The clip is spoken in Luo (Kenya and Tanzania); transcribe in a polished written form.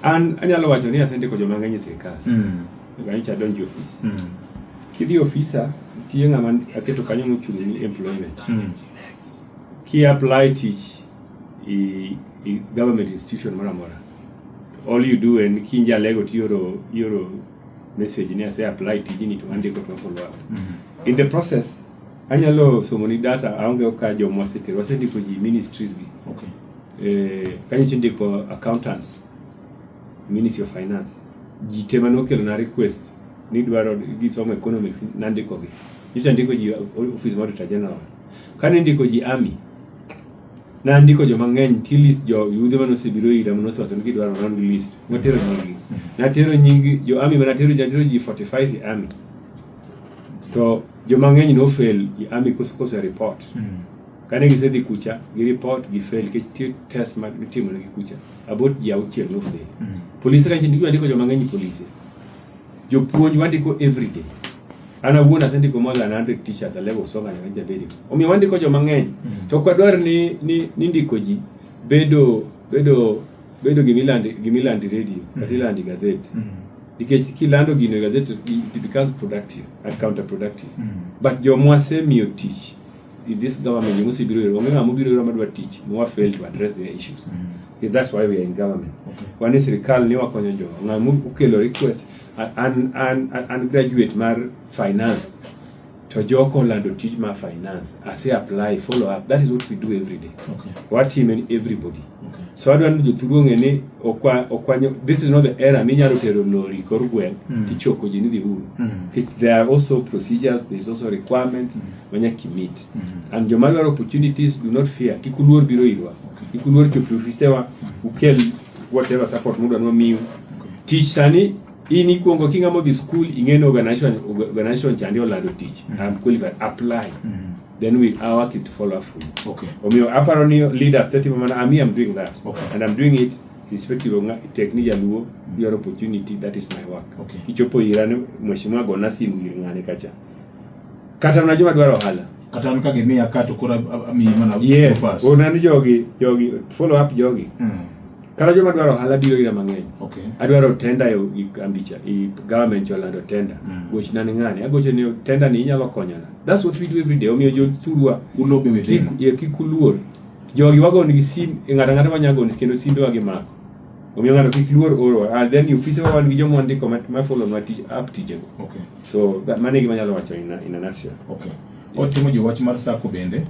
An anyalo wacho ni asendiko joma ng'eny e sirkal. Nyicha donjo office. Kidhi ofisa tiye ng'ama aketo kanyo mochung' ni employment. Ki apply tich i government institution mara mora. All you do en kinja lego tioro message ni ase apply tijini to andiko to follow up. In the process anyalo somo ni data aonge ka jomwa setero wasendiko ji ministries gi. Kanyo chindiko accountants, Ministry of Finance. Ji tema nokelo na request ni dwaro gisomo economics nandiko gi. Nyicha ndiko ji office auditor general. Kane ndiko ji army na ndiko joma ng'eny list jo yudhe manosebiro ira manoswato ni gidwaro round list matero nyingi. Natero nyingi jo army manatero ji 45 army. To joma ng'eny no fail i army kose report. Kane gisedhi kucha gi report gi fail ke test mag timo ne kucha about ji auchiel no fail. Police kanyo ndiko joma ng'eny police. Jopuonj wandiko every day. Ana wuona sendiko more than 100 teachers a level songa na nje bedi. Omiyo wandiko joma ng'eny. To kwa dwar ni ndiko ji bedo gimilandi radio, katilandi gazette. Nikech kilando gino gazette it becomes productive and counterproductive. But jomwa semiyo teach in this government you must be real. Omega mobile madwa teach more fail to address their issues. That's why we are in government. When is serikali ni wakonyo jo ngamu ukelo request and graduate mar finance to joko lando teach ma finance as apply follow up. That is what we do every day. What team and everybody. So I don't do through ngene okwanyo. This is not the era minyalo tero lori korgwen tichoko jini di huru. There are also procedures, there is also requirements when you meet. And your matter opportunities do not fear. Kikuluor biro irwa. Kikuluor to professor ukel whatever support muda no miu. Teach sani ini kuongo kinga mo the school ingeno organization chandi olado teach. I'm qualified. Apply. Then we work it to follow up fully. Omiyo aparoni leaders tati mama I'm doing that. And I'm doing it irrespective of technique luo your opportunity. That is my work. Kichopo irane mheshimiwa gona simu ngane kacha. Kata unajua dwaro hala. Kata nukagemea kato kura mana yes. Onani jogi follow up jogi. Kala joma dwaro hala biro ira mang'eny. Adwaro tender yo ambicha i government yolando tender. Goch nani ng'ani agoche ni tender ni inyalo konyana. That's what we do every day. Omiyo jo thurwa ulobe wethin. Kikuluor. Jogi wago ni sim ng'ata manyago ni kendo simbe wage mako. Omiyo ng'ato kikuluor oro and then you office wan gi jomo ndiko ma follow ma up tije. So that mane gima nyalo wacho in a nutshell. Otimo jo wach mar sako bende.